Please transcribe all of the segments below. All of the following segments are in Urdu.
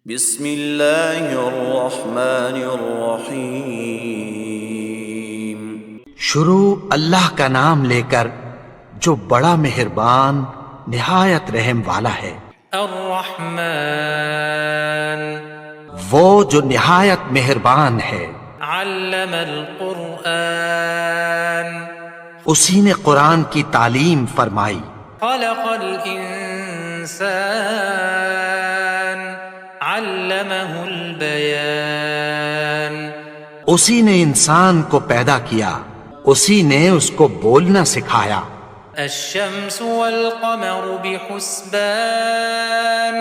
بسم اللہ الرحمن الرحیم۔ شروع اللہ کا نام لے کر جو بڑا مہربان نہایت رحم والا ہے۔ الرحمن، وہ جو نہایت مہربان ہے۔ علم القرآن، اسی نے قرآن کی تعلیم فرمائی۔ خلق الانسان، علمہ البیان، اسی نے انسان کو پیدا کیا، اسی نے اس کو بولنا سکھایا۔ الشمس والقمر بحسبان،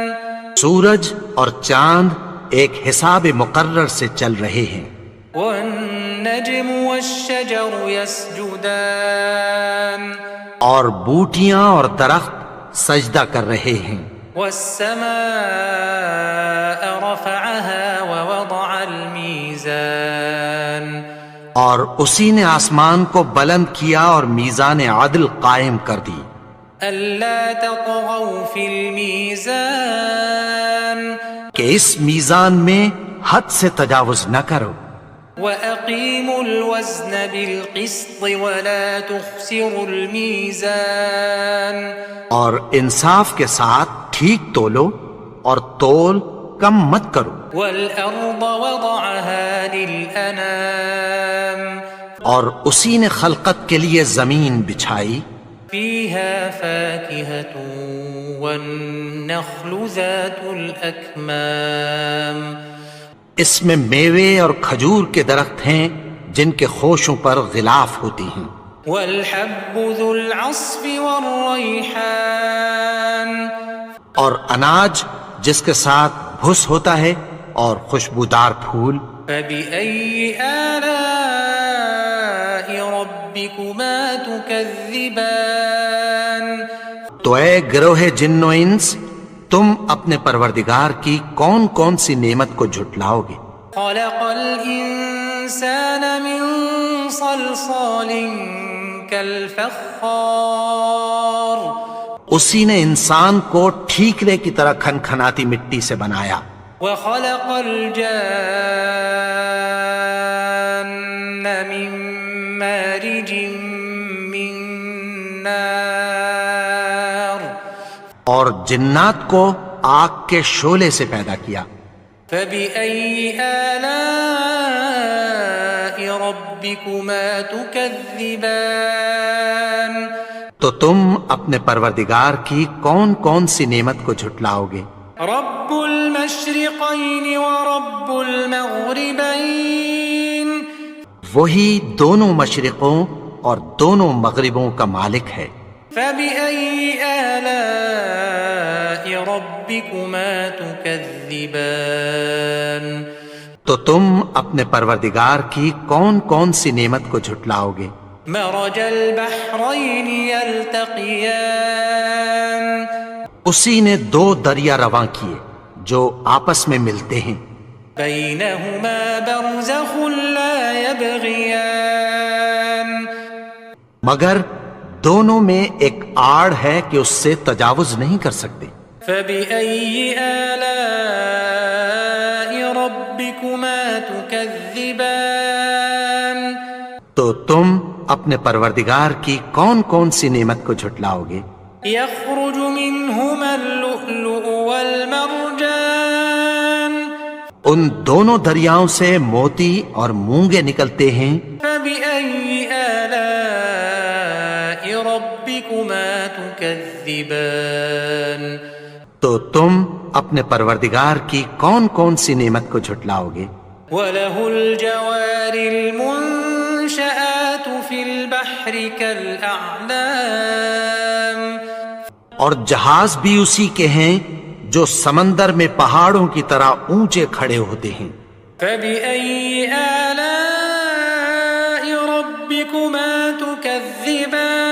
سورج اور چاند ایک حساب مقرر سے چل رہے ہیں۔ والنجم والشجر يسجدان، اور بوٹیاں اور درخت سجدہ کر رہے ہیں۔ والسماء رفعها ووضع الميزان، اور اسی نے آسمان کو بلند کیا اور میزان عدل قائم کر دی۔ ألا تطغوا في الميزان، کہ اس میزان میں حد سے تجاوز نہ کرو۔ وأقيموا الوزن بالقسط ولا تخسروا الميزان، اور انصاف کے ساتھ ٹھیک تولو اور تول کم مت کرو۔ والأرض وضعها للأنام، اور اسی نے خلقت کے لیے زمین بچھائی، فيها فاكهة والنخل ذات الأكمام، اس میں میوے اور کھجور کے درخت ہیں جن کے خوشوں پر غلاف ہوتی ہیں۔ والحب ذو العصف والريحان، اور اناج جس کے ساتھ بھس ہوتا ہے اور خوشبودار پھول۔ فبأي آلاء ربكما تكذبان، تو اے گروہ جن و انس، تم اپنے پروردگار کی کون کون سی نعمت کو جھٹلاؤ گے؟ خلق الإنسان من صلصال كالفخار، اسی نے انسان کو ٹھیکرے کی طرح کھنکھناتی مٹی سے بنایا۔ وخلق الجان من مارج من نار، اور جنات کو آگ کے شعلے سے پیدا کیا۔ فبأي آلاء ربكما تكذبان، تو تم اپنے پروردگار کی کون کون سی نعمت کو جھٹلاؤ گے؟ رب المشرقين ورب المغربين، وہی دونوں مشرقوں اور دونوں مغربوں کا مالک ہے۔ فبأي آلاء ربكما تكذبان، تو تم اپنے پروردگار کی کون کون سی نعمت کو جھٹلاؤ گے؟ مرج البحرين يلتقيان، اسی نے دو دریا رواں کیے جو آپس میں ملتے ہیں۔ بينهما برزخ لا يبغيان، مگر دونوں میں ایک آڑ ہے کہ اس سے تجاوز نہیں کر سکتے۔ فبأي آلاء ربكما تكذبان، تو تم اپنے پروردگار کی کون کون سی نعمت کو جھٹلاؤ گے؟ يخرج منهما اللؤلؤ والمرجان، ان دونوں دریاؤں سے موتی اور مونگے نکلتے ہیں۔ فبأي آلاء ربكما تكذبان، تو تم اپنے پروردگار کی کون کون سی نعمت کو جھٹلاؤ گے؟ وله الجوار المنشآت في البحر كالأعلام، اور جہاز بھی اسی کے ہیں جو سمندر میں پہاڑوں کی طرح اونچے کھڑے ہوتے ہیں۔ فبأي آلاء ربكما تكذبان،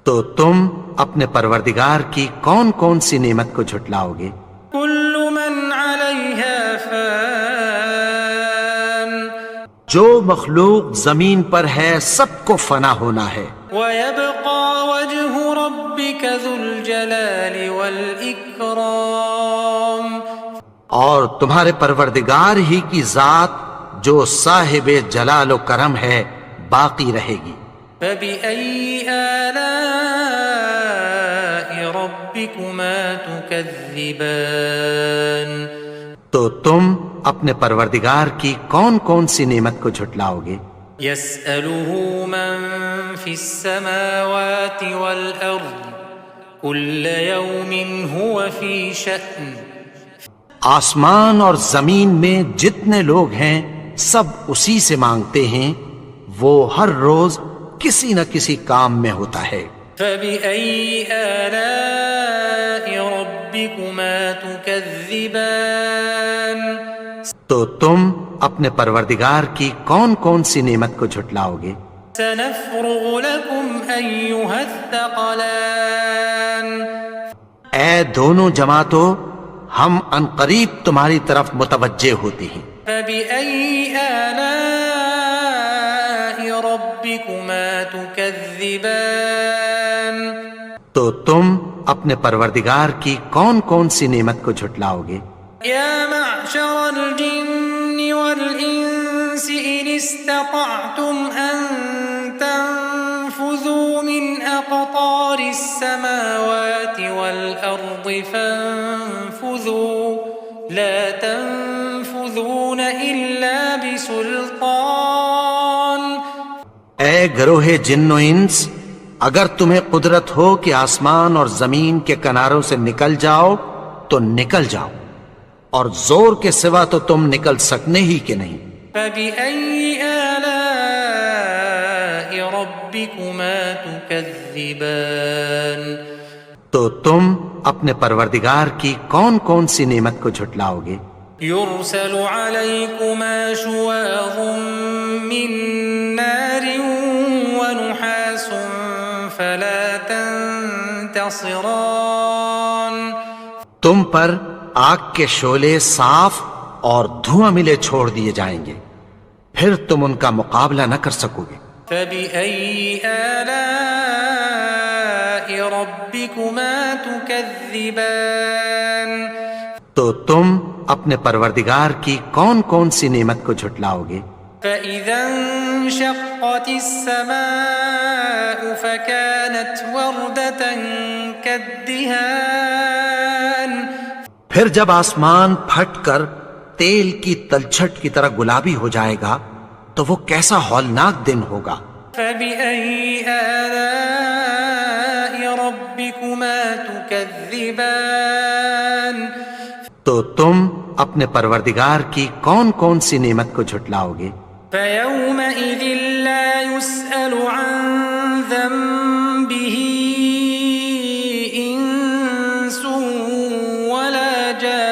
تو تم اپنے پروردگار کی کون کون سی نعمت کو جھٹلاؤ گے؟ كل من عليها فان، جو مخلوق زمین پر ہے سب کو فنا ہونا ہے، ويبقى وجه ربك ذو الجلال والإكرام، اور تمہارے پروردگار ہی کی ذات جو صاحب جلال و کرم ہے باقی رہے گی۔ فبأي آلاء ربكما تكذبان؟ تو تم اپنے پروردگار کی کون کون سی نعمت کو جھٹلاؤ گے؟ يسأله من في السماوات والأرض كل يوم هو في شأن۔ آسمان اور زمین میں جتنے لوگ ہیں سب اسی سے مانگتے ہیں، وہ ہر روز کسی نہ کسی کام میں ہوتا ہے۔ فبأي آلاء ربكما تكذبان؟ تو تم اپنے پروردگار کی کون کون سی نعمت کو جھٹلاؤ گے؟ سنفرغ لكم أيها الثقلان۔ اے دونوں جماعتوں، ہم ان قریب تمہاری طرف متوجہ ہوتے ہیں۔ فبأي آلاء ربكما تكذبان؟ تو تم اپنے پروردگار کی کون کون سی نعمت کو جھٹلاؤ گے؟ يا معشر الجن والإنس إن استطعتم أن تنفذوا من أقطار السماوات والأرض فانفذوا لا تنفذون إلا بسلطان۔ اے گروہ جن و انس، اگر تمہیں قدرت ہو کہ آسمان اور زمین کے کناروں سے نکل جاؤ تو نکل جاؤ، اور زور کے سوا تو تم نکل سکنے ہی کہ نہیں۔ فبأي آلاء ربكما تكذبان؟ تو تم اپنے پروردگار کی کون کون سی نعمت کو جھٹلاؤ گے؟ يرسل عليكما شواظ من نار ونحاس فلا تنتصران۔ تم پر آگ کے شعلے صاف اور دھواں ملے چھوڑ دیے جائیں گے، پھر تم ان کا مقابلہ نہ کر سکو گے۔ فبأي آلاء ربكما تكذبان؟ تو تم اپنے پروردگار کی کون کون سی نعمت کو جھٹلاؤ گے؟ فإذا انشقت السماء فكانت وردة كالدهان۔ پھر جب آسمان پھٹ کر تیل کی تلچھٹ کی طرح گلابی ہو جائے گا تو وہ کیسا ہولناک دن ہوگا۔ فبأي آلاء ربكما تكذبان؟ تو تم اپنے پروردگار کی کون کون سی نعمت کو جھٹلاؤ گے؟ فيومئذ لا يسأل عن ذنبه إنس ولا جان۔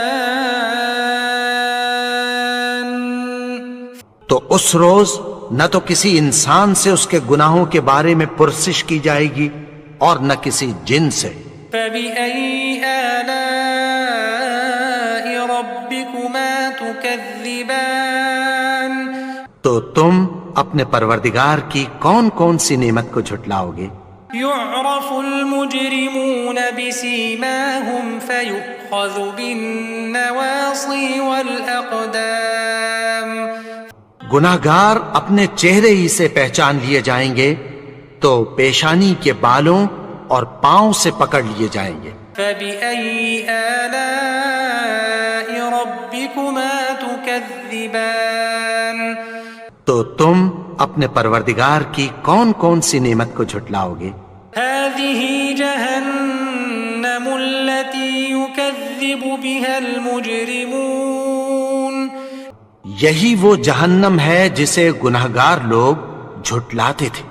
تو اس روز نہ تو کسی انسان سے اس کے گناہوں کے بارے میں پرسش کی جائے گی اور نہ کسی جن سے۔ فبأي آلاء ربكما تكذبان؟ تو تم اپنے پروردگار کی کون کون سی نعمت کو جھٹلاؤ گے؟ يعرف المجرمون بسيماهم فيؤخذ بالنواصي والأقدام۔ گناہگار اپنے چہرے ہی سے پہچان لیے جائیں گے تو پیشانی کے بالوں اور پاؤں سے پکڑ لیے جائیں گے۔ فبأي آلاء ربكما تكذبان؟ تو تم اپنے پروردگار کی کون کون سی نعمت کو جھٹلاؤ گے؟ هذه جهنم التي يكذب بها المجرمون۔ یہی وہ جہنم ہے جسے گناہگار لوگ جھٹلاتے تھے۔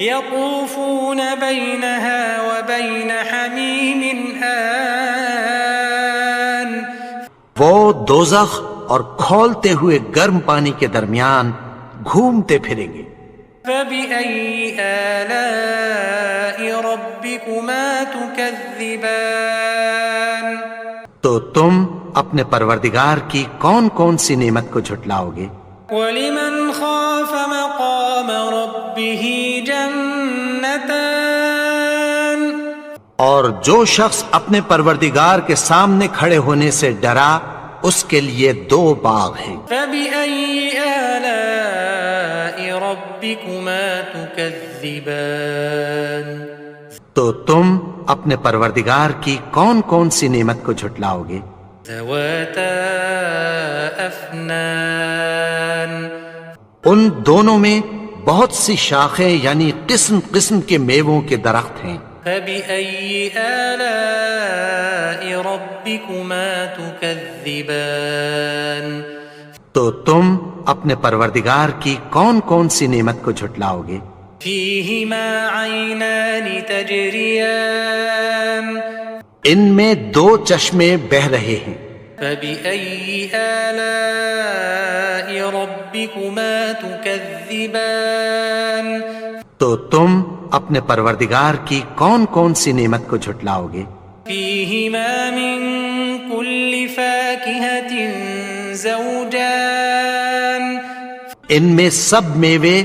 يطوفون بينها وبين حميم آن۔ وہ دوزخ اور کھولتے ہوئے گرم پانی کے درمیان گھومتے پھریں گے۔ فبأي آلاء ربكما تكذبان؟ تو تم اپنے پروردگار کی کون کون سی نعمت کو جھٹلاؤ گے؟ وَلِمَنْ خَافَ مَقَامَ رَبِّهِ جَنَّتَانِ، اور جو شخص اپنے پروردگار کے سامنے کھڑے ہونے سے ڈرا اس کے لیے 2 باغ ہیں۔ فبأي آلاء ربكما تكذبان تو تم اپنے پروردگار کی کون کون سی نعمت کو جھٹلاؤ گے؟ ذواتا أفنان ان دونوں میں بہت سی شاخیں یعنی قسم قسم کے میووں کے درخت ہیں۔ فبأي آلاء ربكما تكذبان تو تم اپنے پروردگار کی کون کون سی نعمت کو جھٹلاؤ گے؟ فيهما عينان تجريان ان میں 2 چشمے بہہ رہے ہیں۔ فبأي آلاء ربكما تكذبان تو تم اپنے پروردگار کی کون کون سی نعمت کو جھٹلاؤ گے؟ فيهما من كل فاكهة زوجان ان میں سب میوے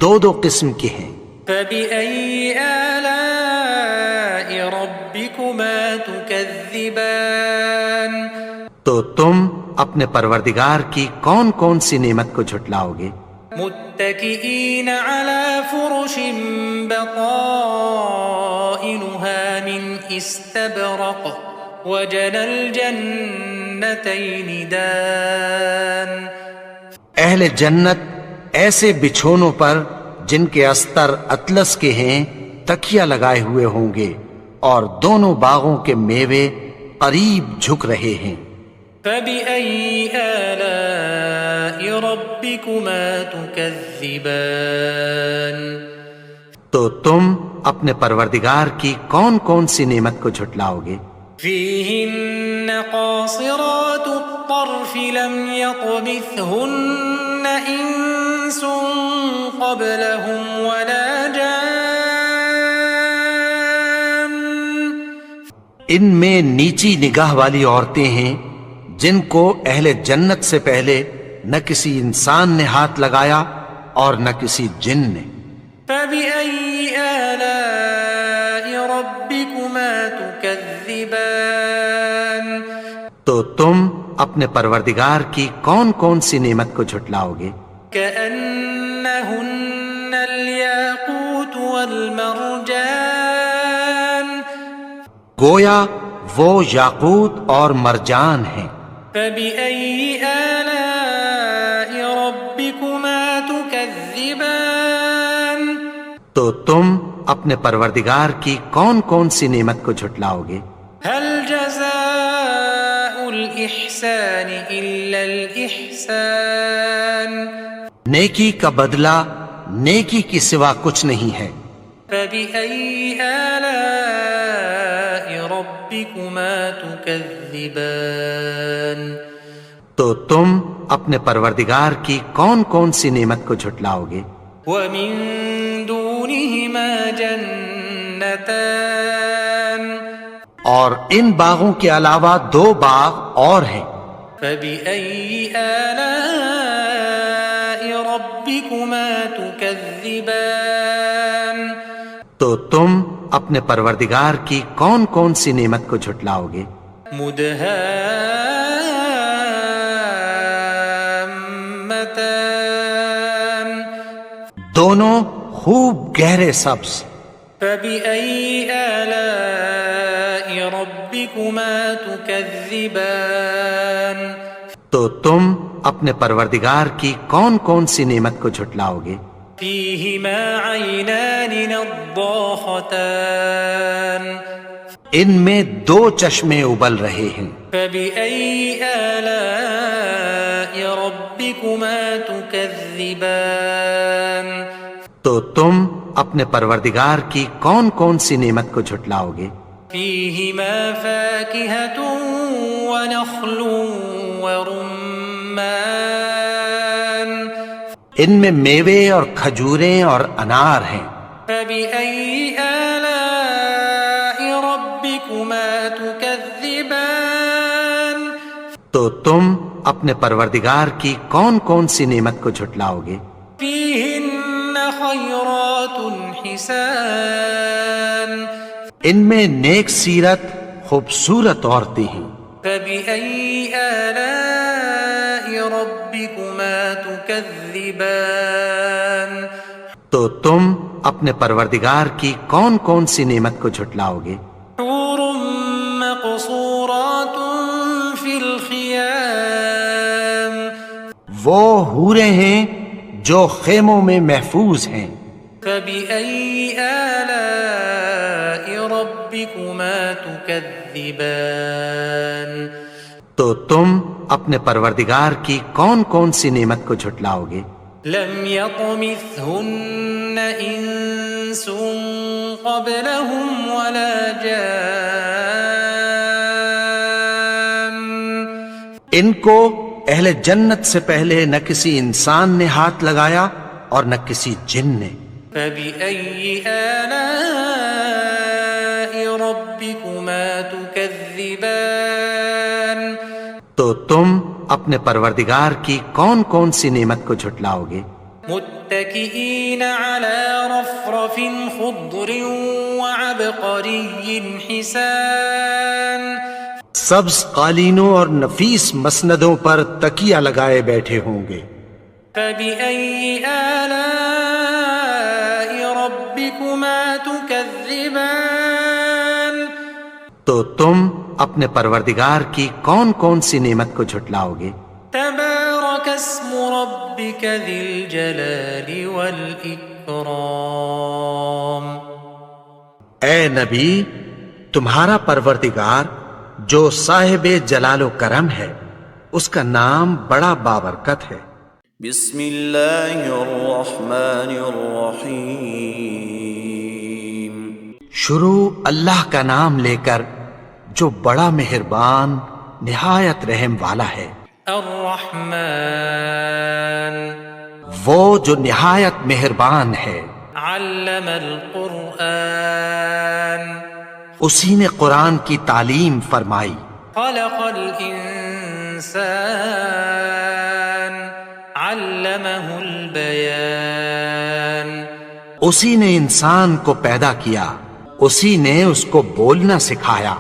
2 قسم کے ہیں۔ فبأي آلاء ربكما تكذبان تو تم اپنے پروردگار کی کون کون سی نعمت کو جھٹلاؤ گے؟ متكئين على فرش بطائنها من استبرق وجنى الجنتين دان اہل جنت ایسے بچھونوں پر جن کے استر اطلس کے ہیں تکیہ لگائے ہوئے ہوں گے اور دونوں باغوں کے میوے قریب جھک رہے ہیں۔ فبأي آلاء ربكما تكذبان تو تم اپنے پروردگار کی کون کون سی نعمت کو جھٹلاؤ گے؟ فيهن قاصرات الطرف لم يطمثهن إنس قبلهم ولا جان ان میں نیچی نگاہ والی عورتیں ہیں جن کو اہل جنت سے پہلے نہ کسی انسان نے ہاتھ لگایا اور نہ کسی جن نے۔ فبأي آلاء ربكما تكذبان تو تم اپنے پروردگار کی کون کون سی نعمت کو جھٹلاؤ گے؟ كأنهن الياقوت والمرجان گویا وہ یاقوت اور مرجان ہیں۔ فبأي آلاء ربكما تكذبان تو تم اپنے پروردگار کی کون کون سی نعمت کو جھٹلاؤ گے؟ هل جزاء الإحسان إلا الإحسان نیکی کا بدلہ نیکی کی سوا کچھ نہیں ہے۔ فبأي آلاء ربكما تكذبان تو تم اپنے پروردگار کی کون کون سی نعمت کو جھٹلاؤ گے؟ ومن دونهما جنتان اور ان باغوں کے علاوہ 2 باغ اور ہیں۔ فبأي آلاء ربكما تكذبان تو تم اپنے پروردگار کی کون کون سی نعمت کو جھٹلاؤ گے؟ مدهامتان دونوں خوب گہرے سبز۔ فبأي آلاء ربكما تكذبان تو تم اپنے پروردگار کی کون کون سی نعمت کو جھٹلاؤ گے؟ فيهما عينان نضاختان ان میں 2 چشمے ابل رہے ہیں۔ فبأي آلاء ربكما تكذبان تو تم اپنے پروردگار کی کون کون سی نعمت کو جھٹلاؤ گے؟ فيهما فاكهة ونخل ورمان ان میں میوے اور کھجوریں اور انار ہیں۔ فبأي آلاء ربكما تكذبان تو تم اپنے پروردگار کی کون کون سی نعمت کو جھٹلاؤ گے؟ فيهن خيرات حسان ان میں نیک سیرت خوبصورت عورتیں ہیں۔ فبأي آلاء ربكما تكذبان تو تم اپنے پروردگار کی کون کون سی نعمت کو جھٹلاؤ گے؟ حور مقصورات في الخيام وہ حوریں ہیں جو خیموں میں محفوظ ہیں۔ فبأي آلاء ربكما تكذبان تو تم اپنے پروردگار کی کون کون سی نعمت کو جھٹلاؤ گے؟ لم يطمثهن إنس قبلهم ولا جان ان کو اہل جنت سے پہلے نہ کسی انسان نے ہاتھ لگایا اور نہ کسی جن نے۔ فبأي آلاء ربكما تكذبان تو تم اپنے پروردگار کی کون کون سی نعمت کو جھٹلاؤ گے؟ متكئين على رفرف خضر وعبقري حسان سبز قالینوں اور نفیس مسندوں پر تکیہ لگائے بیٹھے ہوں گے۔ فبأي آلاء ربكما تكذبان تو تم اپنے پروردگار کی کون کون سی نعمت کو جھٹلاؤ گے؟ تبارك اسم ربك ذي الجلال والإكرام اے نبی، تمہارا پروردگار جو صاحب جلال و کرم ہے، اس کا نام بڑا بابرکت ہے۔ بسم اللہ الرحمن الرحیم شروع اللہ کا نام لے کر جو بڑا مہربان نہایت رحم والا ہے۔ الرحمن وہ جو نہایت مہربان ہے، علم القرآن اسی نے قرآن کی تعلیم فرمائی۔ خلق الإنسان علمه البيان اسی نے انسان کو پیدا کیا، اسی نے اس کو بولنا سکھایا۔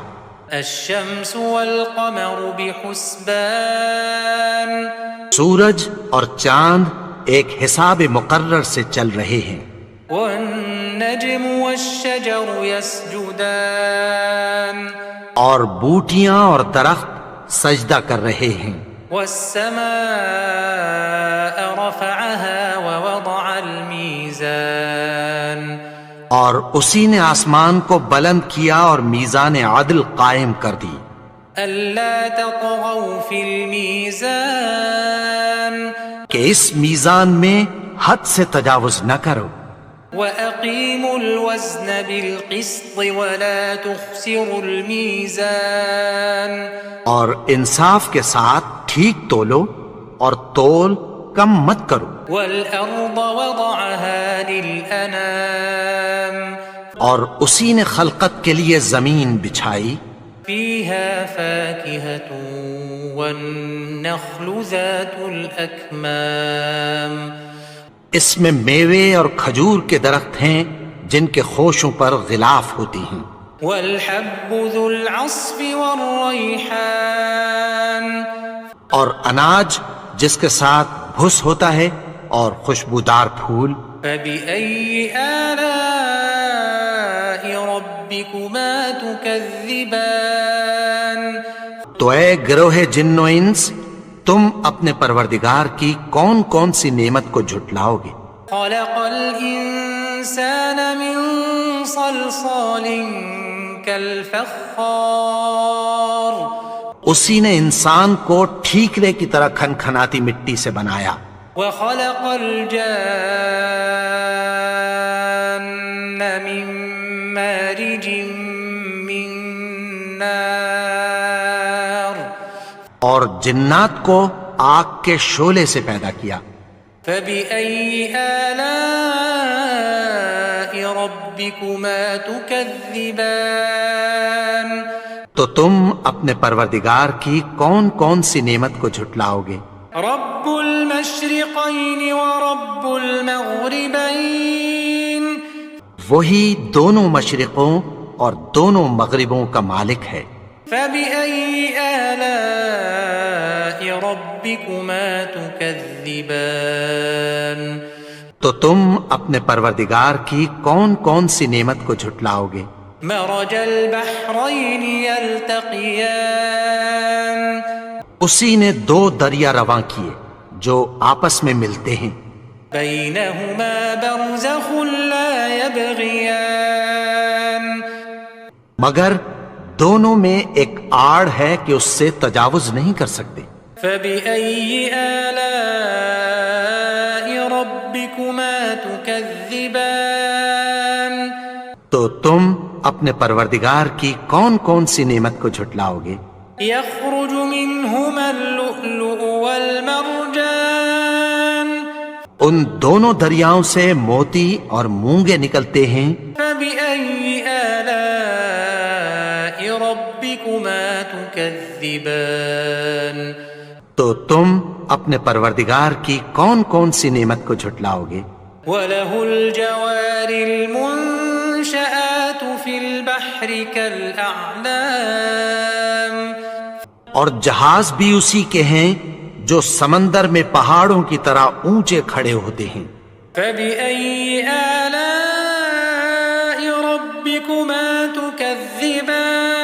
الشمس والقمر بحسبان سورج اور چاند ایک حساب مقرر سے چل رہے ہیں۔ والنجم والشجر يسجدان اور بوٹیاں اور درخت سجدہ کر رہے ہیں۔ والسماء رفعها ووضع الميزان اور اسی نے آسمان کو بلند کیا اور میزان عدل قائم کر دی۔ ألا تطغوا في الميزان کہ اس میزان میں حد سے تجاوز نہ کرو، وأقيموا الوزن بالقسط ولا تخسروا الميزان اور انصاف کے ساتھ ٹھیک تولو اور تول کم مت کرو۔ والأرض وضعها للأنام اور اسی نے خلقت کے لیے زمین بچھائی، فيها فاكهة والنخل ذات الأكمام اس میں میوے اور کھجور کے درخت ہیں جن کے خوشوں پر غلاف ہوتی ہیں، والحب ذو العصف والريحان اور اناج جس کے ساتھ بھس ہوتا ہے اور خوشبودار پھول۔ فبأي آلاء ربكما تكذبان تو اے گروہ جن و انس، تم اپنے پروردگار کی کون کون سی نعمت کو جھٹلاؤ گے؟ خلق الإنسان من صلصال كالفخار اسی نے انسان کو ٹھیکرے کی طرح کھنکھناتی مٹی سے بنایا، وخلق الجان من مارج من نار اور جنات کو آگ کے شعلے سے پیدا کیا۔ فبأي آلاء ربكما تكذبان تو تم اپنے پروردگار کی کون کون سی نعمت کو جھٹلاؤ گے؟ رب المشرقين ورب المغربين وہی دونوں مشرقوں اور دونوں مغربوں کا مالک ہے۔ فبأي آلاء ربكما تكذبان تو تم اپنے پروردگار کی کون کون سی نعمت کو جھٹلاؤ گے؟ مرج البحرين يلتقيان اسی نے دو دریا رواں کیے جو آپس میں ملتے ہیں، بينهما برزخ لا يبغيان مگر دونوں میں ایک آڑ ہے کہ اس سے تجاوز نہیں کر سکتے۔ فبأي آلاء ربكما تكذبان تو تم اپنے پروردگار کی کون کون سی نعمت کو جھٹلاؤ گے؟ يخرج منهما اللؤلؤ والمرجان ان دونوں دریاؤں سے موتی اور مونگے نکلتے ہیں۔ فبأي آلاء ربكما تكذبان تو تم اپنے پروردگار کی کون کون سی نعمت کو جھٹلاؤ گے؟ وله الجوار المنشآت في البحر كالأعلام اور جہاز بھی اسی کے ہیں جو سمندر میں پہاڑوں کی طرح اونچے کھڑے ہوتے ہیں۔ فبأي آلاء ربكما تكذبان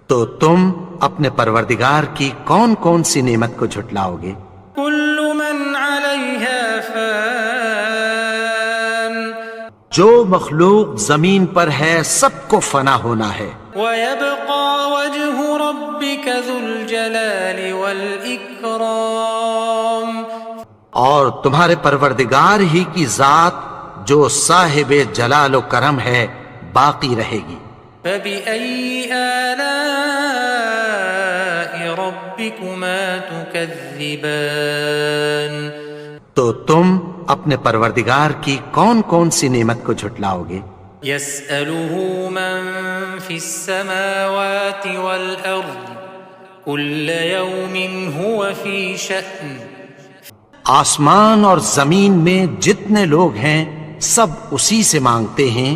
تو تم اپنے پروردگار کی کون کون سی نعمت کو جھٹلاؤ گے؟ كل من عليها فان جو مخلوق زمین پر ہے سب کو فنا ہونا ہے، ويبقى وجه ربك ذو الجلال والإكرام اور تمہارے پروردگار ہی کی ذات جو صاحب جلال و کرم ہے باقی رہے گی۔ فبأي آلاء ربكما تكذبان تو تم اپنے پروردگار کی کون کون سی نعمت کو جھٹلاؤ گے؟ يسأله من في السماوات والأرض كل يوم هو في شأن آسمان اور زمین میں جتنے لوگ ہیں سب اسی سے مانگتے ہیں،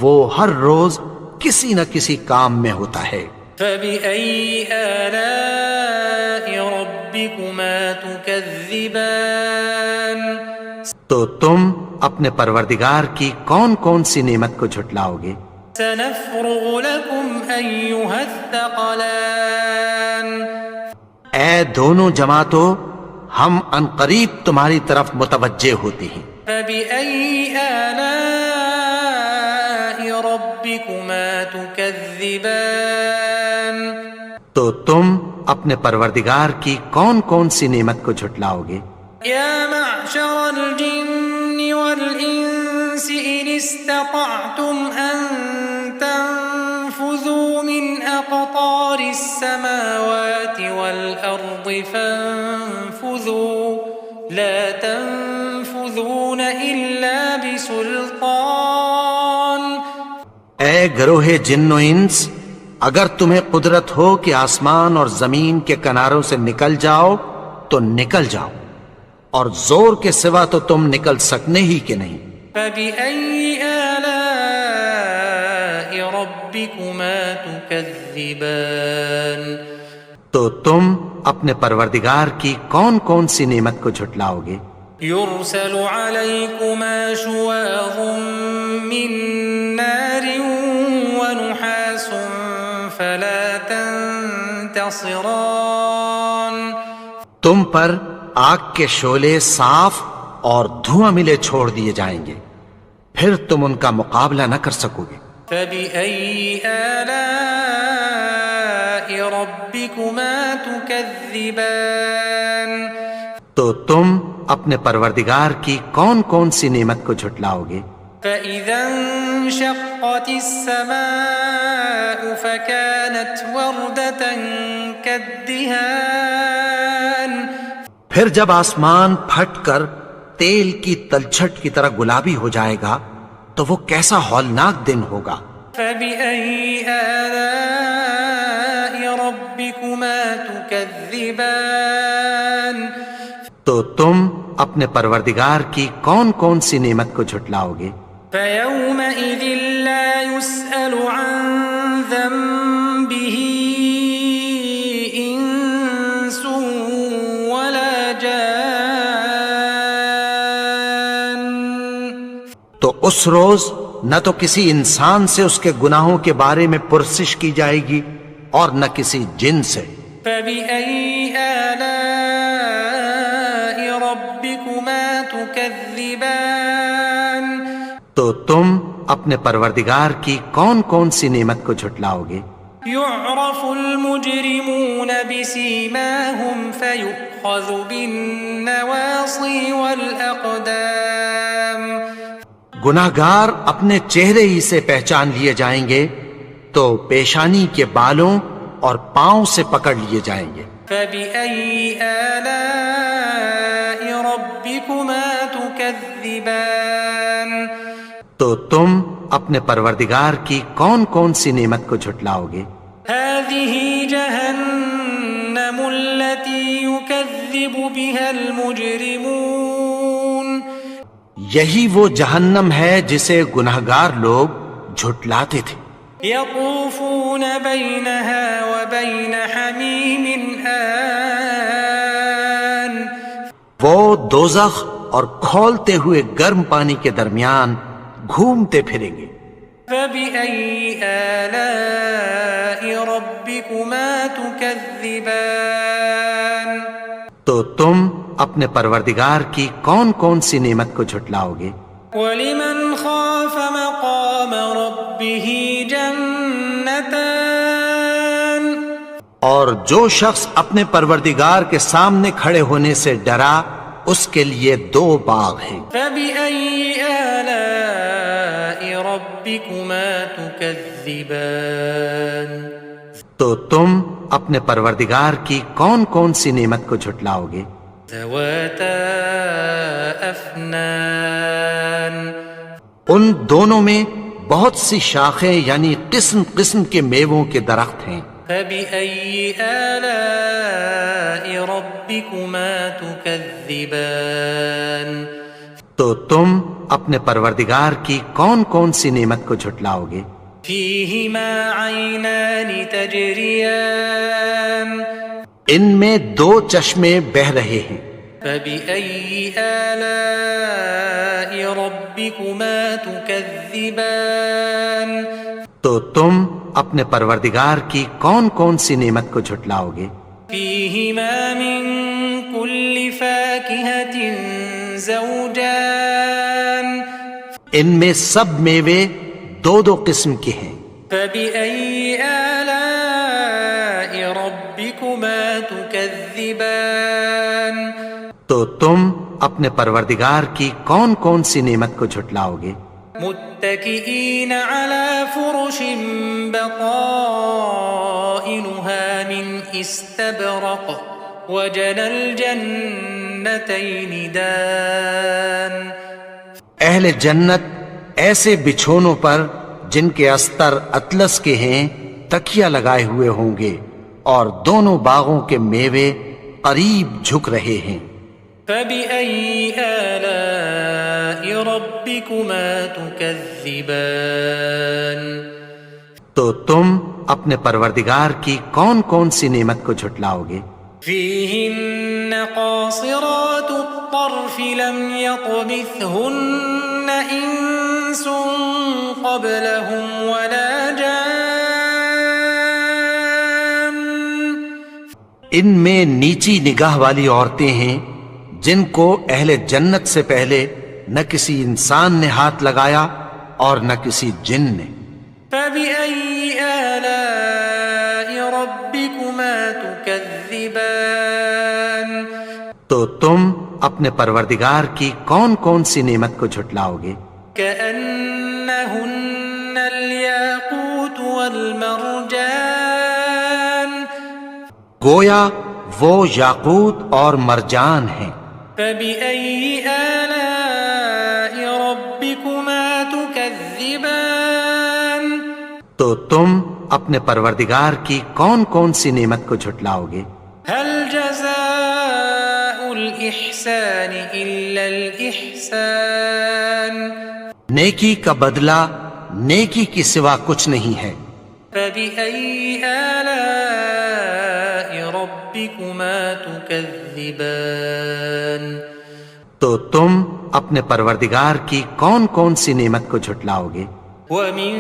وہ ہر روز کسی نہ کسی کام میں ہوتا ہے۔ فبأي آلاء ربكما تكذبان تو تم اپنے پروردگار کی کون کون سی نعمت کو جھٹلاؤ گے؟ سنفرغ لكم أيها الثقلان اے دونوں جماعتوں، ہم عنقریب تمہاری طرف متوجہ ہوتے ہیں۔ فبأي آلاء ربكما تكذبان تو تم اپنے پروردگار کی کون کون سی نعمت کو جھٹلاؤ گے؟ يا معشر الجن والإنس إن استطعتم أن تنفذوا من أقطار السماوات والأرض فانفذوا لا تنفذون إلا بسلطان اے گروہ جن و انس، اگر تمہیں قدرت ہو کہ آسمان اور زمین کے کناروں سے نکل جاؤ تو نکل جاؤ، اور زور کے سوا تو تم نکل سکنے ہی کہ نہیں۔ فبأي آلاء ربكما تكذبان تو تم اپنے پروردگار کی کون کون سی نعمت کو جھٹلاؤ گے؟ يرسل عليكما شواظ من نار ونحاس فلا تنتصران تم پر آگ کے شعلے صاف اور دھواں ملے چھوڑ دیے جائیں گے، پھر تم ان کا مقابلہ نہ کر سکو گے۔ فبأي آلاء ربكما تكذبان تو تم اپنے پروردگار کی کون کون سی نعمت کو جھٹلاؤ گے؟ فإذا انشقت السماء فكانت وردة كالدهان پھر جب آسمان پھٹ کر تیل کی تلچھٹ کی طرح گلابی ہو جائے گا تو وہ کیسا ہولناک دن ہوگا۔ فبأي آلاء ربكما تكذبان تو تم اپنے پروردگار کی کون کون سی نعمت کو جھٹلاؤ گے؟ فيومئذ لا يسأل عن ذنبه إنس اس روز نہ تو کسی انسان سے اس کے گناہوں کے بارے میں پرسش کی جائے گی اور نہ کسی جن سے۔ فبأي آلاء ربكما تكذبان؟ تو تم اپنے پروردگار کی کون کون سی نعمت کو جھٹلاؤ گے؟ يعرف المجرمون بسيماهم فيؤخذ بالنواصي والأقدام۔ گناہگار اپنے چہرے ہی سے پہچان لیے جائیں گے تو پیشانی کے بالوں اور پاؤں سے پکڑ لیے جائیں گے۔ فبأي آلاء ربكما تكذبان؟ تو تم اپنے پروردگار کی کون کون سی نعمت کو جھٹلاؤ گے؟ هذه جهنم التي يكذب بها المجرمون۔ یہی وہ جہنم ہے جسے گناہگار لوگ جھٹلاتے تھے۔ يطوفون بينها وبين حميم آن۔ وہ دوزخ اور کھولتے ہوئے گرم پانی کے درمیان گھومتے پھریں گے۔ فبأي آلاء ربكما تكذبان؟ تو تم اپنے پروردگار کی کون کون سی نعمت کو جھٹلاؤ گے؟ ولمن خاف مقام ربه جنتان۔ اور جو شخص اپنے پروردگار کے سامنے کھڑے ہونے سے ڈرا اس کے لیے 2 باغ ہیں۔ فبأي آلاء ربكما تكذبان؟ تو تم اپنے پروردگار کی کون کون سی نعمت کو جھٹلاؤ گے؟ ذواتا افنان۔ ان دونوں میں بہت سی شاخیں یعنی قسم قسم کے میووں کے درخت ہیں۔ فبأي آلاء ربكما تكذبان؟ تو تم اپنے پروردگار کی کون کون سی نعمت کو جھٹلاؤ گے؟ فيهما عينان تجريان۔ ان میں 2 چشمے بہہ رہے ہیں۔ فبأي آلاء ربكما تكذبان؟ تو تم اپنے پروردگار کی کون کون سی نعمت کو جھٹلاؤ گے؟ فيهما من كل فاكهة زوجان۔ ان میں سب میوے 2 قسم کے ہیں۔ فبأي آلاء ربكما تكذبان؟ تو تم اپنے پروردگار کی کون کون سی نعمت کو جھٹلاؤ گے؟ متكئين على فرش بطائنها من استبرق وجنى الجنتين دان۔ اہل جنت ایسے بچھونوں پر جن کے استر اطلس کے ہیں تکیہ لگائے ہوئے ہوں گے اور دونوں باغوں کے میوے قریب جھک رہے ہیں۔ فبأي آلاء ربكما تكذبان؟ تو تم اپنے پروردگار کی کون کون سی نعمت کو جھٹلاؤ گے؟ فيهن قاصرات الطرف لم يطمثهن إنس قبلهم ولا جان۔ ان میں نیچی نگاہ والی عورتیں ہیں جن کو اہل جنت سے پہلے نہ کسی انسان نے ہاتھ لگایا اور نہ کسی جن نے۔ فبأي آلاء ربكما تكذبان؟ تو تم اپنے پروردگار کی کون کون سی نعمت کو جھٹلاؤ گے؟ كأنهن الياقوت والمرجان۔ گویا وہ یاقوت اور مرجان ہیں۔ فبأي آلاء ربكما تكذبان؟ تو تم اپنے پروردگار کی کون کون سی نعمت کو جھٹلاؤ گے؟ هل جزاء الإحسان إلا الإحسان؟ نیکی کا بدلہ نیکی کی سوا کچھ نہیں ہے۔ فبأي آلاء ربكما تكذبان؟ تو تم اپنے پروردگار کی کون کون سی نعمت کو جھٹلاؤ گے؟ ومن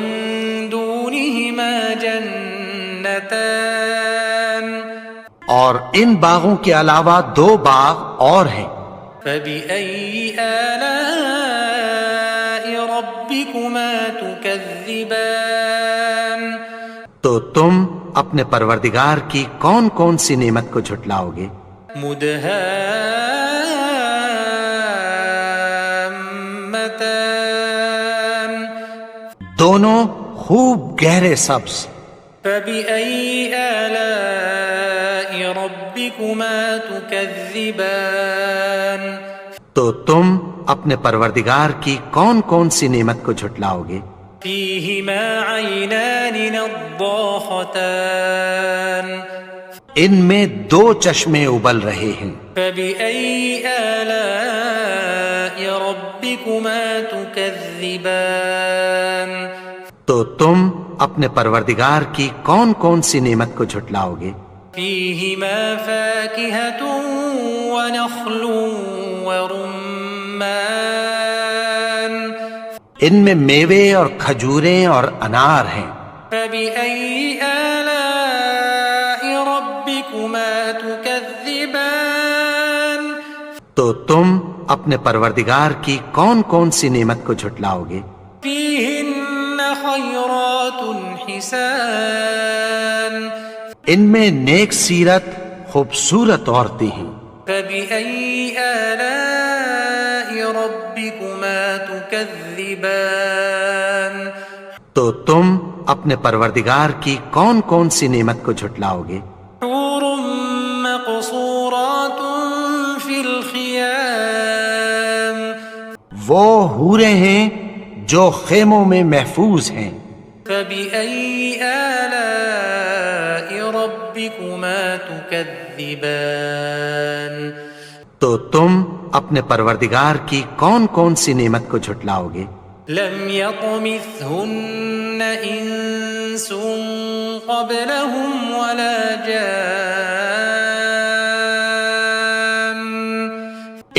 دونهما جنتان اور ان باغوں کے علاوہ 2 باغ اور ہیں، فبأي آلاء ربكما تكذبان تو تم اپنے پروردگار کی کون کون سی نعمت کو جھٹلاؤ گے؟ مدهامتان دونوں خوب گہرے سبز۔ فبأي آلاء ربكما تكذبان تو تم اپنے پروردگار کی کون کون سی نعمت کو جھٹلاؤ گے؟ فيهما عينان نضاختان ان میں 2 چشمے ابل رہے ہیں، فبأي آلاء ربكما تكذبان تو تم اپنے پروردگار کی کون کون سی نعمت کو جھٹلاؤ گے؟ فيهما فاكهة ونخل ورمان ان میں میوے اور کھجوریں اور انار ہیں، فبأي آلاء ربكما تكذبان تو تم اپنے پروردگار کی کون کون سی نعمت کو جھٹلاؤ گے؟ فيهن خيرات حسان ان میں نیک سیرت خوبصورت عورتیں ہیں، فبأي آلاء ربكما تكذبان تو تم اپنے پروردگار کی کون کون سی نعمت کو جھٹلاؤ گے؟ حور مقصورات في الخيام وہ حوریں ہیں جو خیموں میں محفوظ ہیں، فبأي آلاء ربكما تكذبان تو تم اپنے پروردگار کی کون کون سی نعمت کو جھٹلاؤ گے؟ لم يطمثهن إنس قبلهم ولا جان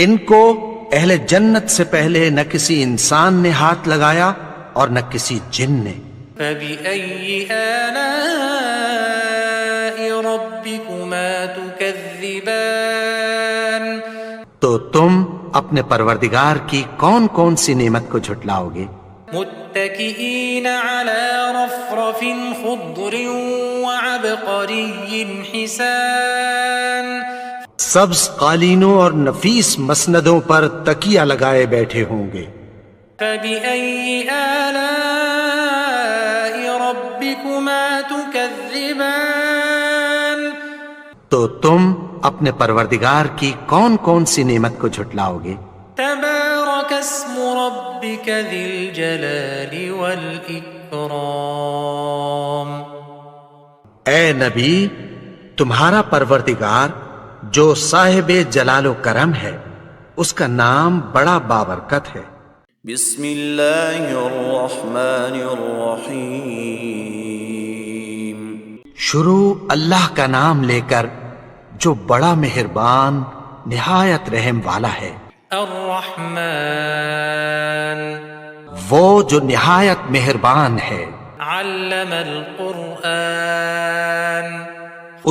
ان کو اہل جنت سے پہلے نہ کسی انسان نے ہاتھ لگایا اور نہ کسی جن نے۔ فبأي آلاء ربكما تكذبان تو تم اپنے پروردگار کی کون کون سی نعمت کو جھٹلاؤ گے؟ متكئين على رفرف خضر وعبقري حسان سبز قالینوں اور نفیس مسندوں پر تکیہ لگائے بیٹھے ہوں گے۔ فبأي آلاء ربكما تكذبان تو تم اپنے پروردگار کی کون کون سی نعمت کو جھٹلاؤ گے؟ تبارك اسم ربك ذي الجلال والإكرام اے نبی، تمہارا پروردگار جو صاحب جلال و کرم ہے، اس کا نام بڑا بابرکت ہے۔ بسم اللہ الرحمن الرحیم شروع اللہ کا نام لے کر جو بڑا مہربان نہایت رحم والا ہے، الرحمن وہ جو نہایت مہربان ہے۔ علم القرآن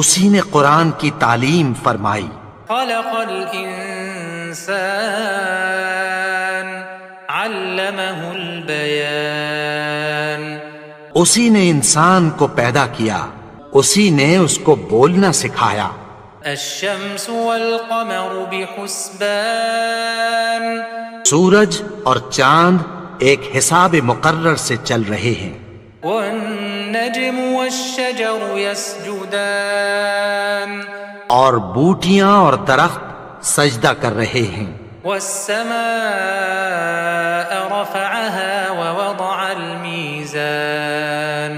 اسی نے قرآن کی تعلیم فرمائی۔ خلق الإنسان علمه البيان اسی نے انسان کو پیدا کیا، اسی نے اس کو بولنا سکھایا۔ الشمس والقمر بحسبان سورج اور چاند ایک حساب مقرر سے چل رہے ہیں، والنجم والشجر يسجدان اور بوٹیاں اور درخت سجدہ کر رہے ہیں۔ والسماء رفعها ووضع الميزان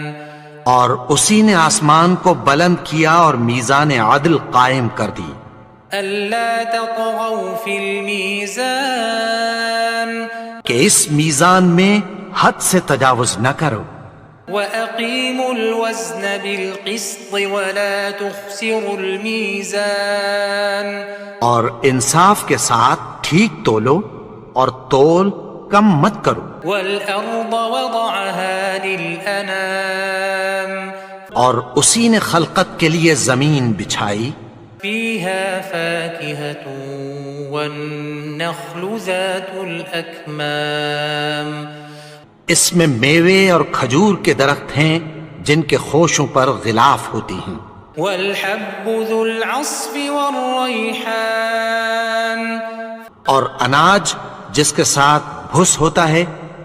اور اسی نے آسمان کو بلند کیا اور میزان عدل قائم کر دی، ألا تطغوا في الميزان کہ اس میزان میں حد سے تجاوز نہ کرو، وأقيموا الوزن بالقسط ولا تخسروا الميزان اور انصاف کے ساتھ ٹھیک تولو اور تول کم مت کرو، والأرض وضعها للأنام اور اسی نے خلقت کے لیے زمین بچھائی، فيها فاكهة والنخل ذات الأكمام اس میں میوے اور کھجور کے درخت ہیں جن کے خوشوں پر غلاف ہوتی ہیں، والحب ذو العصف والريحان اور اناج جس کے ساتھ بھس ہوتا ہے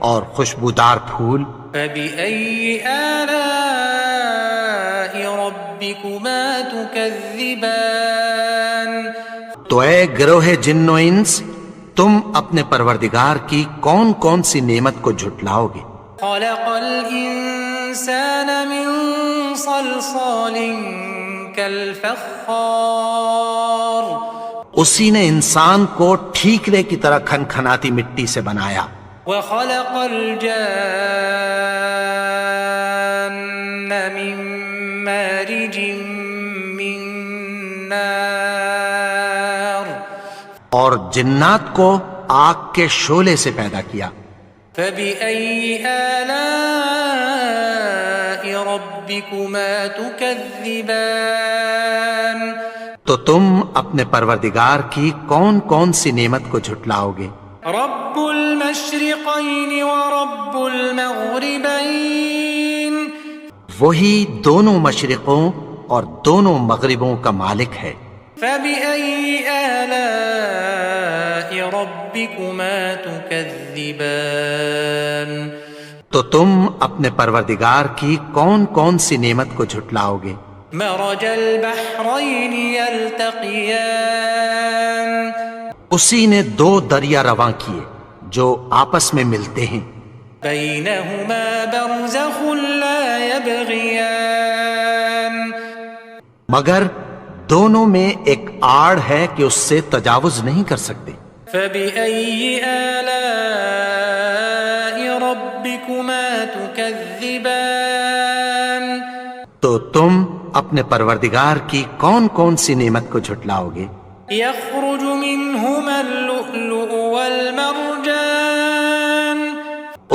اور خوشبودار پھول۔ فبأي آلاء ربكما تكذبان تو اے گروہ جن و انس، تم اپنے پروردگار کی کون کون سی نعمت کو جھٹلاؤ گے؟ خلق الإنسان من صلصال كالفخار اسی نے انسان کو ٹھیکرے کی طرح کھنکھناتی مٹی سے بنایا، وخلق الجان من مارج من نار اور جنات کو آگ کے شعلے سے پیدا کیا۔ فبأي آلاء ربكما تكذبان تو تم اپنے پروردگار کی کون کون سی نعمت کو جھٹلاؤ گے؟ رب المشرقين ورب المغربين وہی دونوں مشرقوں اور دونوں مغربوں کا مالک ہے۔ فبأي آلاء ربكما تكذبان تو تم اپنے پروردگار کی کون کون سی نعمت کو جھٹلاؤ گے؟ مرج البحرين يلتقيان اسی نے دو دریا رواں کیے جو آپس میں ملتے ہیں، بينهما برزخ لا يبغيان مگر دونوں میں ایک آڑ ہے کہ اس سے تجاوز نہیں کر سکتے۔ فبأي آلاء ربكما تكذبان تو تم اپنے پروردگار کی کون کون سی نعمت کو جھٹلاؤ گے؟ يخرج منهما اللؤلؤ والمرجان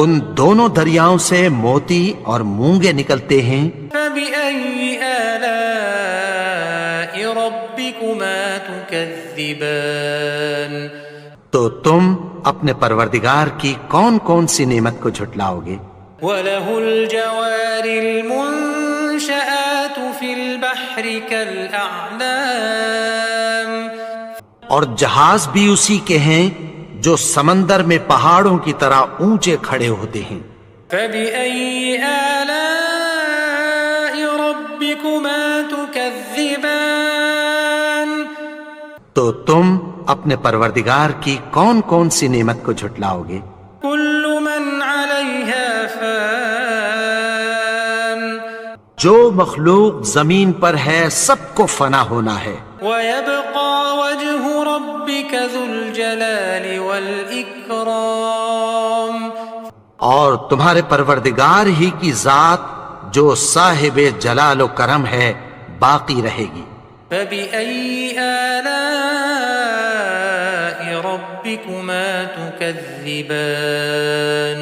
ان دونوں دریاؤں سے موتی اور مونگے نکلتے ہیں، فبأي آلاء ربكما تكذبان تو تم اپنے پروردگار کی کون کون سی نعمت کو جھٹلاؤ گے؟ وله الجوار المنشآت في البحر كالأعلام اور جہاز بھی اسی کے ہیں جو سمندر میں پہاڑوں کی طرح اونچے کھڑے ہوتے ہیں۔ فبأي آلاء ربكما تكذبان تو تم اپنے پروردگار کی کون کون سی نعمت کو جھٹلاؤ گے؟ كل من عليها فان جو مخلوق زمین پر ہے سب کو فنا ہونا ہے، ويبقى وجه ربك ذو الجلال والإكرام اور تمہارے پروردگار ہی کی ذات جو صاحب جلال و کرم ہے باقی رہے گی۔ فبأي آلاء ربكما تكذبان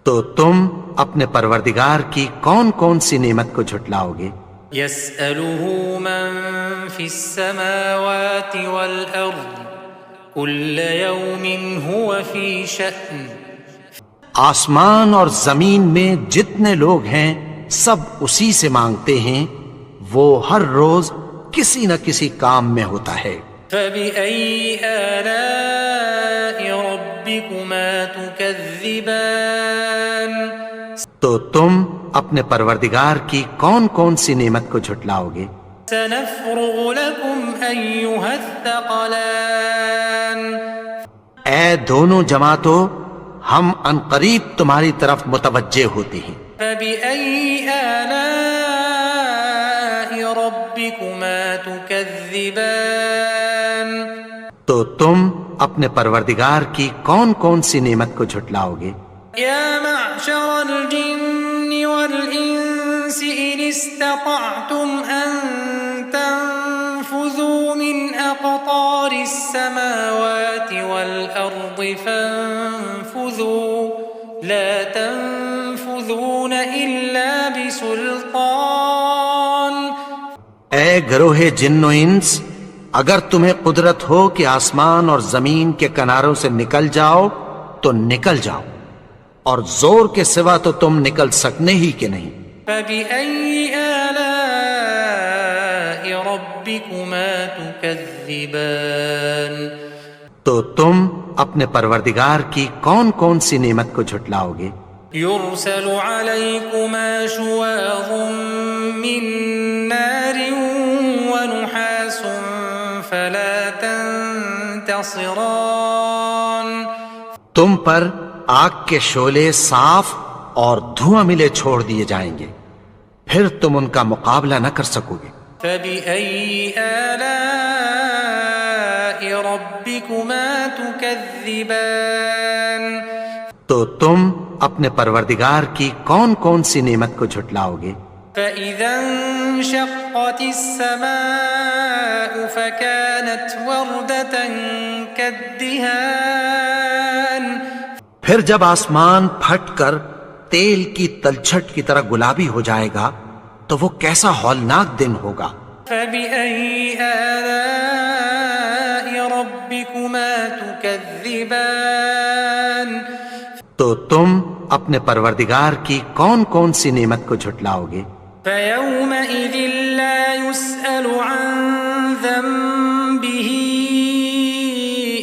تو تم اپنے پروردگار کی کون کون سی نعمت کو جھٹلاؤ گے؟ يسأله من في السماوات والأرض كل يوم هو في شأن آسمان اور زمین میں جتنے لوگ ہیں سب اسی سے مانگتے ہیں، وہ ہر روز کسی نہ کسی کام میں ہوتا ہے۔ فبأي آلاء ربكما تكذبان تو تم اپنے پروردگار کی کون کون سی نعمت کو جھٹلاؤ گے؟ سنفرغ لكم أيها الثقلان اے دونوں جماعتوں، ہم عنقریب تمہاری طرف متوجہ ہوتے ہیں۔ فبأي آلاء ربكما تكذبان تو تم اپنے پروردگار کی کون کون سی نعمت کو جھٹلاؤ گے؟ يا معشر الجن والإنس إن استطعتم أن تنفذوا من من أقطار السماوات والأرض فانفذوا لا تنفذون إلا بسلطان اے گروہ جن و انس، اگر تمہیں قدرت ہو کہ آسمان اور زمین کے کناروں سے نکل جاؤ تو نکل جاؤ، اور زور کے سوا تو تم نکل سکنے ہی کہ نہیں۔ فبأي آلاء ربكما تكذبان تو تم اپنے پروردگار کی کون کون سی نعمت کو جھٹلاؤ گے؟ يرسل عليكما شواظ من نار ونحاس فلا تنتصران تم پر آگ کے شعلے صاف اور دھواں ملے چھوڑ دیے جائیں گے، پھر تم ان کا مقابلہ نہ کر سکو گے۔ فبأي آلاء ربكما تكذبان تو تم اپنے پروردگار کی کون کون سی نعمت کو جھٹلاؤ گے؟ فإذا انشقت السماء فكانت وردة كالدهان پھر جب آسمان پھٹ کر تیل کی تلچھٹ کی طرح گلابی ہو جائے گا تو وہ کیسا ہولناک دن ہوگا۔ فبأي آلاء ربكما تكذبان تو تم اپنے پروردگار کی کون کون سی نعمت کو جھٹلاؤ گے؟ فيومئذ لا يسأل عن ذنبه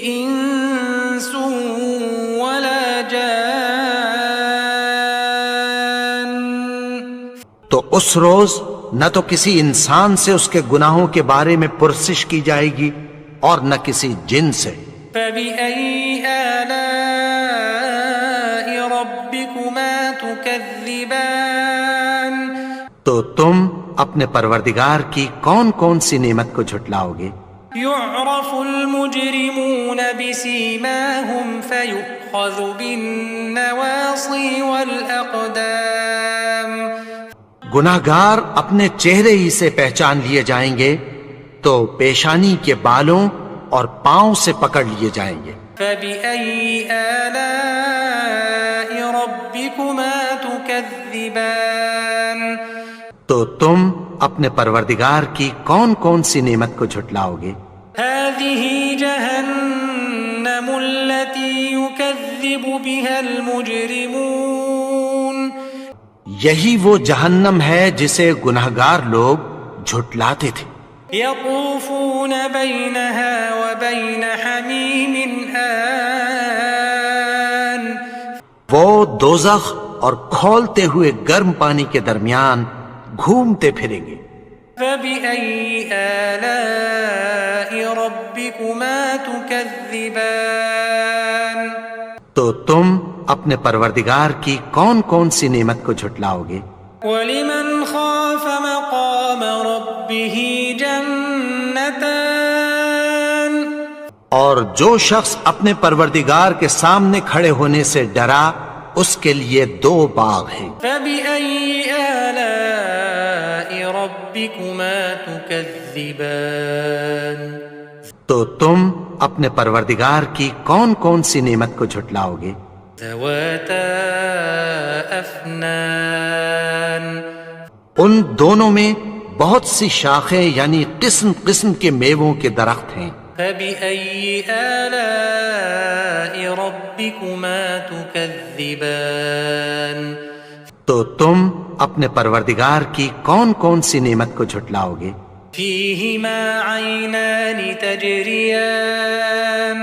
إنس ولا جان تو اس روز نہ تو کسی انسان سے اس کے گناہوں کے بارے میں پرسش کی جائے گی اور نہ کسی جن سے۔ فبأي آلاء ربكما تكذبان تو تم اپنے پروردگار کی کون کون سی نعمت کو جھٹلاؤ گے؟ يعرف المجرمون بسيماهم فيؤخذ بالنواصي والأقدام گناہگار اپنے چہرے ہی سے پہچان لیے جائیں گے تو پیشانی کے بالوں اور پاؤں سے پکڑ لیے جائیں گے۔ فبأي آلاء ربكما تكذبان تو تم اپنے پروردگار کی کون کون سی نعمت کو جھٹلاؤ گے؟ هذه جهنم التي يكذب بها المجرمون یہی وہ جہنم ہے جسے گناہگار لوگ جھٹلاتے تھے۔ يطوفون بينها وبين حميم آن وہ دوزخ اور کھولتے ہوئے گرم پانی کے درمیان گھومتے پھریں گے۔ فبأي آلاء ربكما تكذبان تو تم اپنے پروردگار کی کون کون سی نعمت کو جھٹلاؤ گے؟ ولمن خاف مقام ربه جنتان اور جو شخص اپنے پروردگار کے سامنے کھڑے ہونے سے ڈرا اس کے لیے دو باغ ہیں۔ فبأي آلاء ربكما تكذبان تو تم اپنے پروردگار کی کون کون سی نعمت کو جھٹلاؤ گے؟ ذواتا افنان ان دونوں میں بہت سی شاخیں یعنی قسم قسم کے میووں کے درخت ہیں۔ فبأي آلاء ربكما تكذبان تو تم اپنے پروردگار کی کون کون سی نعمت کو جھٹلاؤ گے؟ فيهما عينان تجريان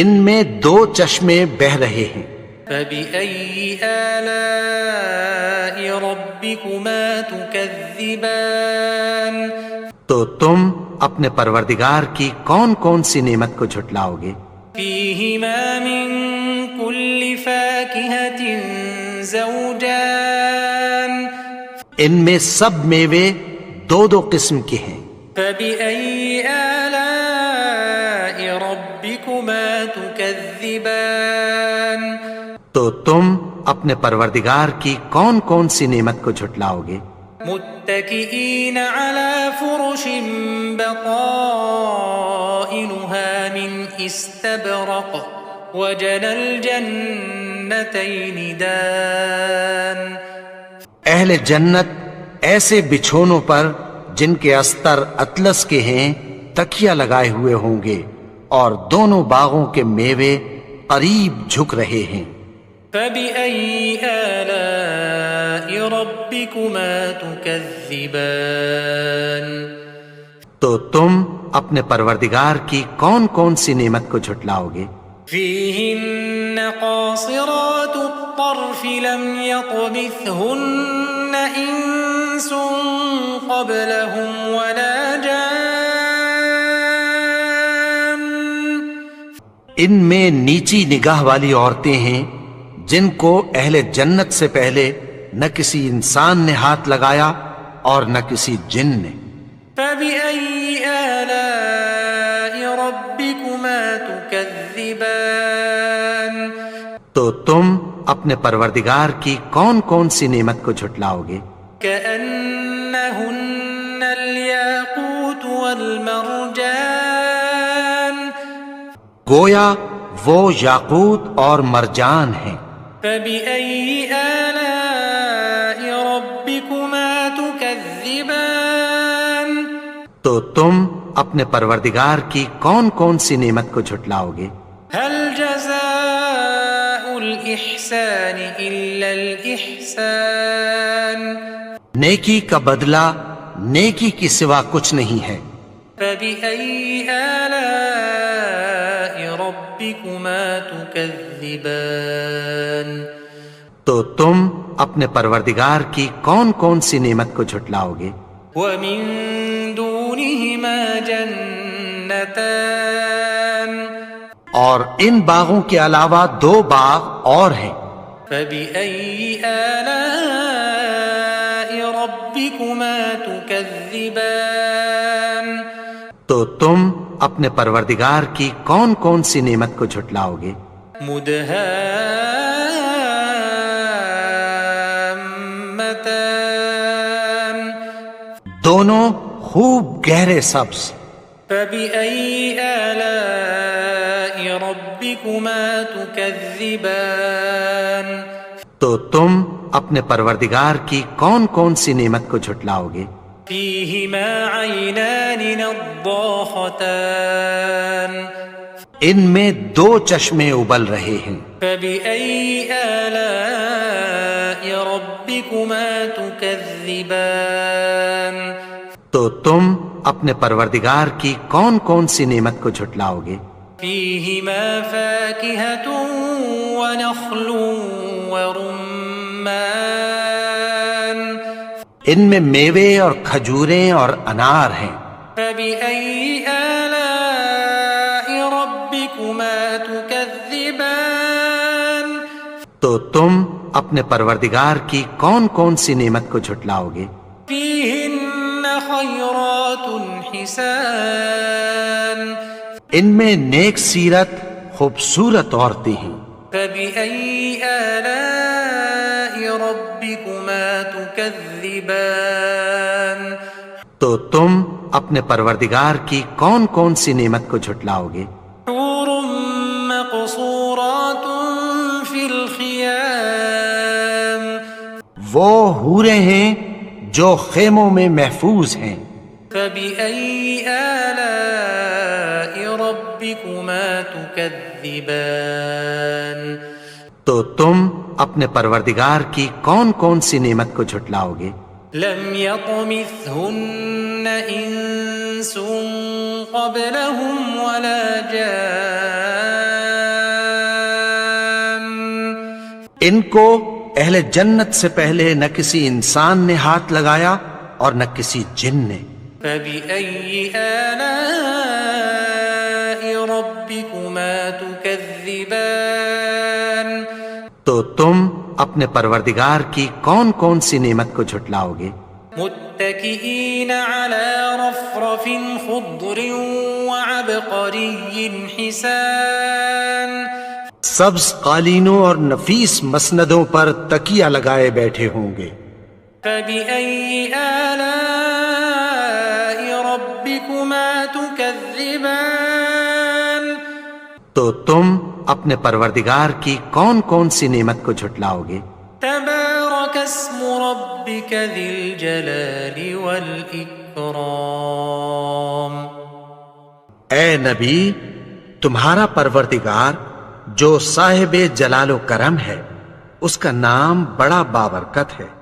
ان میں دو چشمے بہہ رہے ہیں۔ فبأي آلاء ربكما تكذبان تو تم اپنے پروردگار کی کون کون سی نعمت کو جھٹلاؤ گے؟ فيهما من كل فاكهة زوجان ان میں سب میوے دو دو قسم کے ہیں۔ فبأي آلاء ربكما تكذبان تو تم اپنے پروردگار کی کون کون سی نعمت کو جھٹلاؤ گے؟ متكئين على فرش بطائنها استبرق وجنى الجنتين دان. اہل جنت ایسے بچھونوں پر جن کے استر اطلس کے ہیں تکیہ لگائے ہوئے ہوں گے، اور دونوں باغوں کے میوے قریب جھک رہے ہیں۔ فبأي آلاء ربكما تكذبان. تو تم اپنے پروردگار کی کون کون سی نعمت کو جھٹلاؤ گے؟ فيهن قاصرات الطرف لم يطمثهن إنس قبلهم ولا جان. ان میں نیچی نگاہ والی عورتیں ہیں جن کو اہل جنت سے پہلے نہ کسی انسان نے ہاتھ لگایا اور نہ کسی جن نے۔ فبأي آلاء ربكما تكذبان. تو تم اپنے پروردگار کی کون کون سی نعمت کو جھٹلاؤ گے؟ كأنهن الياقوت والمرجان. گویا وہ یاقوت اور مرجان ہیں۔ فبأي آلاء ربكما تكذبان. تو تم اپنے پروردگار کی کون کون سی نعمت کو جھٹلاؤ گے؟ هل جزاء الإحسان إلا الإحسان. نیکی کا بدلہ نیکی کی سوا کچھ نہیں ہے۔ فبأي آلاء ربكما تكذبان. تو تم اپنے پروردگار کی کون کون سی نعمت کو جھٹلاؤ گے؟ ومن دونهما جنتان. اور ان باغوں کے علاوہ دو باغ اور ہیں۔ فبأي آلاء ربكما تكذبان. تو تم اپنے پروردگار کی کون کون سی نعمت کو جھٹلاؤ گے؟ مدهامتان. دونوں خوب گہرے سبز۔ فبأي آلاء ربكما تكذبان. تو تم اپنے پروردگار کی کون کون سی نعمت کو جھٹلاؤ گے؟ فيهما عينان نضاختان. ان میں دو چشمے ابل رہے ہیں۔ فبأي آلاء ربكما تكذبان. تو تم اپنے پروردگار کی کون کون سی نعمت کو جھٹلاؤ گے؟ فيهما فاكهة ونخل ورمان. ان میں میوے اور کھجوریں اور انار ہیں۔ فبأي آلاء ربكما تكذبان. تو تم اپنے پروردگار کی کون کون سی نعمت کو جھٹلاؤ گے؟ فيهن خيرات حسان. ان میں نیک سیرت خوبصورت عورتیں ہیں۔ فبأي آلاء ربكما تكذبان. تو تم اپنے پروردگار کی کون کون سی نعمت کو جھٹلاؤ گے؟ حور مقصورات في الخيام. وہ حوریں ہیں جو خیموں میں محفوظ ہیں۔ فبأي آلاء ربكما تكذبان. تو تم اپنے پروردگار کی کون کون سی نعمت کو جھٹلاؤ گے؟ لم يطمثهن إنس قبلهم ولا جان. ان کو اہل جنت سے پہلے نہ کسی انسان نے ہاتھ لگایا اور نہ کسی جن نے۔ فبأي آلاء ربكما تكذبان. تو تم اپنے پروردگار کی کون کون سی نعمت کو جھٹلاؤ گے؟ متكئين على رفرف خضر وعبقري حسان. سبز قالینوں اور نفیس مسندوں پر تکیہ لگائے بیٹھے ہوں گے۔ فبأي آلاء ربكما تكذبان. تو تم اپنے پروردگار کی کون کون سی نعمت کو جھٹلاؤ گے؟ تبارك اسم ربك ذي الجلال والإكرام. اے نبی، تمہارا پروردگار جو صاحب جلال و کرم ہے، اس کا نام بڑا بابرکت ہے.